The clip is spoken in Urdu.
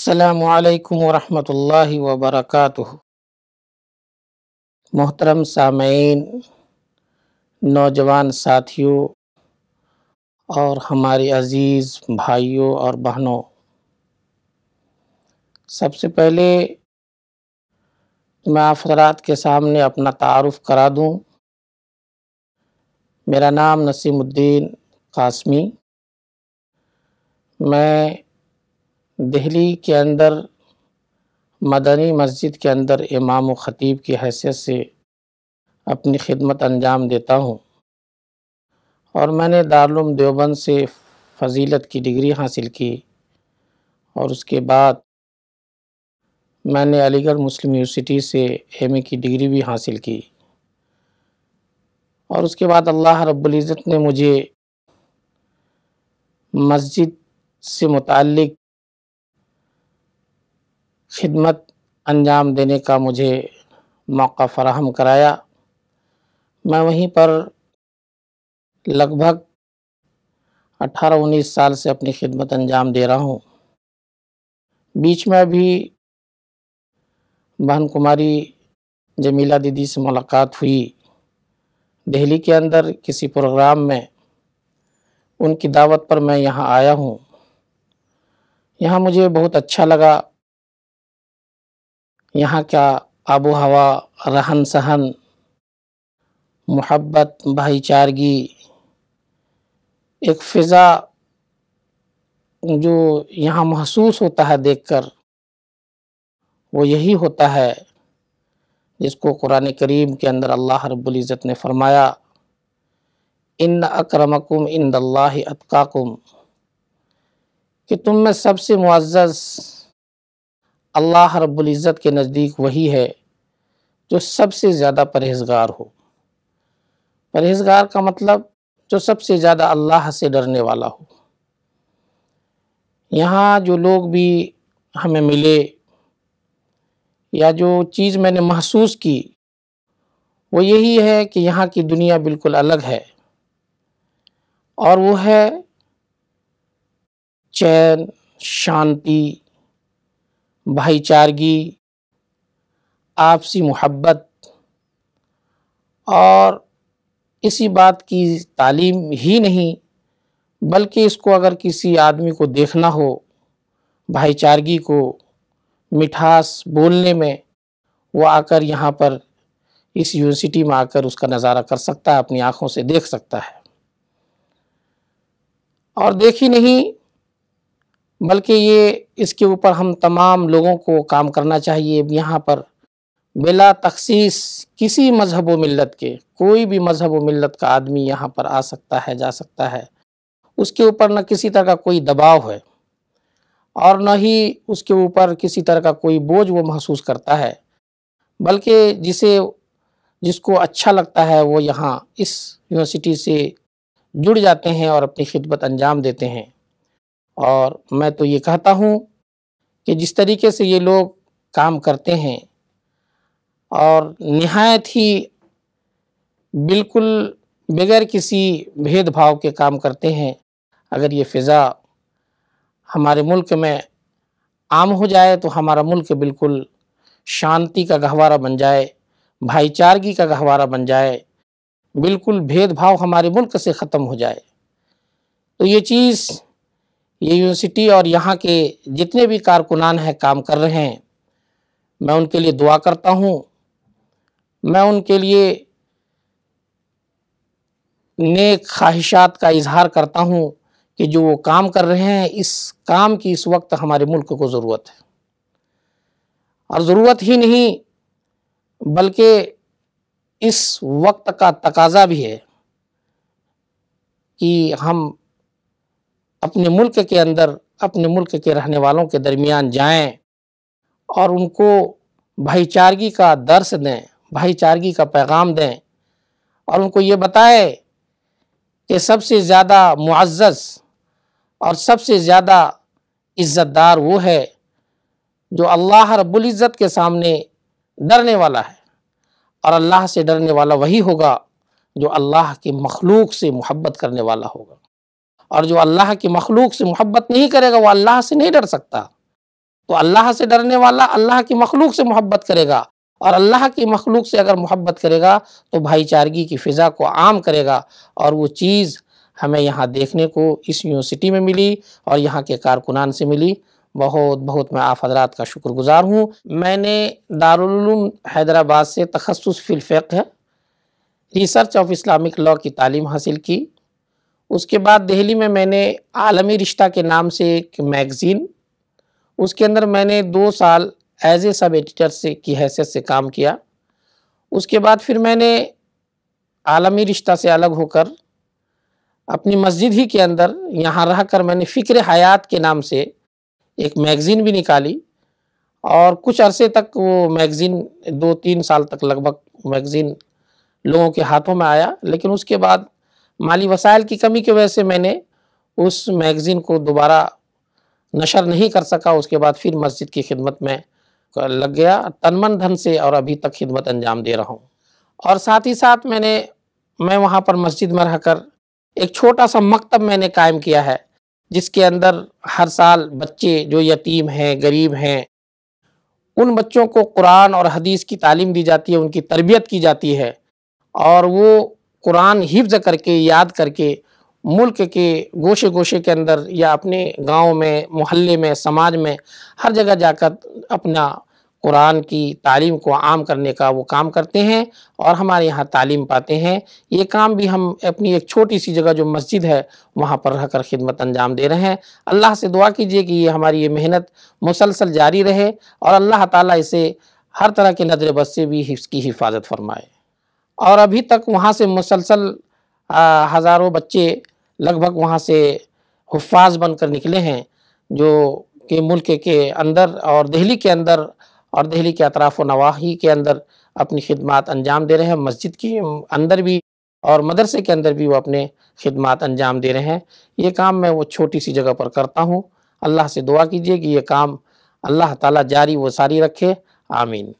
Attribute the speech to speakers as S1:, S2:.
S1: السلام علیکم ورحمۃ اللہ وبرکاتہ۔ محترم سامعین، نوجوان ساتھیوں اور ہمارے عزیز بھائیوں اور بہنوں، سب سے پہلے میں آپ حضرات کے سامنے اپنا تعارف کرا دوں۔ میرا نام نسیم الدین قاسمی، میں دہلی کے اندر مدنی مسجد کے اندر امام و خطیب کی حیثیت سے اپنی خدمت انجام دیتا ہوں، اور میں نے دارالعلوم دیوبند سے فضیلت کی ڈگری حاصل کی، اور اس کے بعد میں نے علی گڑھ مسلم یونیورسٹی سے ایم اے کی ڈگری بھی حاصل کی، اور اس کے بعد اللہ رب العزت نے مجھے مسجد سے متعلق خدمت انجام دینے کا مجھے موقع فراہم کرایا۔ میں وہیں پر لگ بھگ 18-19 سال سے اپنی خدمت انجام دے رہا ہوں۔ بیچ میں بھی بہن کماری جمیلہ دیدی سے ملاقات ہوئی دہلی کے اندر کسی پروگرام میں، ان کی دعوت پر میں یہاں آیا ہوں۔ یہاں مجھے بہت اچھا لگا، یہاں کا آب و ہوا، رہن سہن، محبت، بھائی چارگی، ایک فضا جو یہاں محسوس ہوتا ہے دیکھ کر، وہ یہی ہوتا ہے جس کو قرآن کریم کے اندر اللہ رب العزت نے فرمایا، ان اکرمکم عند اللہ اتقاکم، کہ تم میں سب سے معزز اللہ رب العزت کے نزدیک وہی ہے جو سب سے زیادہ پرہیزگار ہو۔ پرہیزگار کا مطلب جو سب سے زیادہ اللہ سے ڈرنے والا ہو۔ یہاں جو لوگ بھی ہمیں ملے یا جو چیز میں نے محسوس کی، وہ یہی ہے کہ یہاں کی دنیا بالکل الگ ہے، اور وہ ہے چین، شانتی، بھائی چارگی، آپسی محبت، اور اسی بات کی تعلیم ہی نہیں بلکہ اس کو اگر کسی آدمی کو دیکھنا ہو، بھائی چارگی کو، مٹھاس بولنے میں، وہ آ کر یہاں پر اس یونیورسٹی میں آ کر اس کا نظارہ کر سکتا ہے، اپنی آنکھوں سے دیکھ سکتا ہے۔ اور دیکھی نہیں بلکہ یہ اس کے اوپر ہم تمام لوگوں کو کام کرنا چاہیے۔ یہاں پر بلا تخصیص کسی مذہب و ملت کے، کوئی بھی مذہب و ملت کا آدمی یہاں پر آ سکتا ہے، جا سکتا ہے۔ اس کے اوپر نہ کسی طرح کا کوئی دباؤ ہے، اور نہ ہی اس کے اوپر کسی طرح کا کوئی بوجھ وہ محسوس کرتا ہے، بلکہ جس کو اچھا لگتا ہے وہ یہاں اس یونیورسٹی سے جڑ جاتے ہیں اور اپنی خدمت انجام دیتے ہیں۔ اور میں تو یہ کہتا ہوں کہ جس طریقے سے یہ لوگ کام کرتے ہیں اور نہایت ہی بالکل بغیر کسی بھید بھاؤ کے کام کرتے ہیں، اگر یہ فضا ہمارے ملک میں عام ہو جائے تو ہمارا ملک بالکل شانتی کا گہوارہ بن جائے، بھائی چارگی کا گہوارہ بن جائے، بالکل بھید بھاؤ ہمارے ملک سے ختم ہو جائے۔ تو یہ چیز یہ یونیورسٹی اور یہاں کے جتنے بھی کارکنان ہیں کام کر رہے ہیں، میں ان کے لیے دعا کرتا ہوں، میں ان کے لیے نیک خواہشات کا اظہار کرتا ہوں کہ جو وہ کام کر رہے ہیں، اس کام کی اس وقت ہمارے ملک کو ضرورت ہے، اور ضرورت ہی نہیں بلکہ اس وقت کا تقاضا بھی ہے کہ ہم اپنے ملک کے اندر، اپنے ملک کے رہنے والوں کے درمیان جائیں اور ان کو بھائی چارگی کا درس دیں، بھائی چارگی کا پیغام دیں، اور ان کو یہ بتائیں کہ سب سے زیادہ معزز اور سب سے زیادہ عزت دار وہ ہے جو اللہ رب العزت کے سامنے ڈرنے والا ہے، اور اللہ سے ڈرنے والا وہی ہوگا جو اللہ کی مخلوق سے محبت کرنے والا ہوگا، اور جو اللہ کی مخلوق سے محبت نہیں کرے گا وہ اللہ سے نہیں ڈر سکتا۔ تو اللہ سے ڈرنے والا اللہ کی مخلوق سے محبت کرے گا، اور اللہ کی مخلوق سے اگر محبت کرے گا تو بھائی چارگی کی فضا کو عام کرے گا، اور وہ چیز ہمیں یہاں دیکھنے کو اس یونیورسٹی میں ملی اور یہاں کے کارکنان سے ملی۔ بہت بہت میں آپ حضرات کا شکر گزار ہوں۔ میں نے دارالعلوم حیدرآباد سے تخصص فی الفقہ ریسرچ آف اسلامک لاء کی تعلیم حاصل کی۔ اس کے بعد دہلی میں نے عالمی رشتہ کے نام سے ایک میگزین، اس کے اندر میں نے 2 سال ایز اے سب ایڈیٹر کی حیثیت سے کام کیا۔ اس کے بعد پھر میں نے عالمی رشتہ سے الگ ہو کر اپنی مسجد ہی کے اندر یہاں رہ کر میں نے فکر حیات کے نام سے ایک میگزین بھی نکالی، اور کچھ عرصے تک وہ میگزین 2-3 سال تک لگ بھگ میگزین لوگوں کے ہاتھوں میں آیا، لیکن اس کے بعد مالی وسائل کی کمی کی وجہ سے میں نے اس میگزین کو دوبارہ نشر نہیں کر سکا۔ اس کے بعد پھر مسجد کی خدمت میں لگ گیا تن من دھن سے، اور ابھی تک خدمت انجام دے رہا ہوں۔ اور ساتھ ہی ساتھ میں وہاں پر مسجد میں رہ کر ایک چھوٹا سا مکتب میں نے قائم کیا ہے، جس کے اندر ہر سال بچے جو یتیم ہیں، غریب ہیں، ان بچوں کو قرآن اور حدیث کی تعلیم دی جاتی ہے، ان کی تربیت کی جاتی ہے، اور وہ قرآن حفظ کر کے، یاد کر کے ملک کے گوشے گوشے کے اندر یا اپنے گاؤں میں، محلے میں، سماج میں ہر جگہ جا کر اپنا قرآن کی تعلیم کو عام کرنے کا وہ کام کرتے ہیں، اور ہمارے یہاں تعلیم پاتے ہیں۔ یہ کام بھی ہم اپنی ایک چھوٹی سی جگہ جو مسجد ہے وہاں پر رہ کر خدمت انجام دے رہے ہیں۔ اللہ سے دعا کیجئے کہ ہماری یہ محنت مسلسل جاری رہے، اور اللہ تعالیٰ اسے ہر طرح کے نظر بد سے بھی اس کی حفاظت فرمائے۔ اور ابھی تک وہاں سے مسلسل ہزاروں بچے لگ بھگ وہاں سے حفاظ بن کر نکلے ہیں، جو کہ ملک کے اندر اور دہلی کے اندر اور دہلی کے اطراف و نواحی کے اندر اپنی خدمات انجام دے رہے ہیں۔ مسجد کے اندر بھی اور مدرسے کے اندر بھی وہ اپنے خدمات انجام دے رہے ہیں۔ یہ کام میں وہ چھوٹی سی جگہ پر کرتا ہوں۔ اللہ سے دعا کیجئے کہ یہ کام اللہ تعالیٰ جاری و ساری رکھے، آمین۔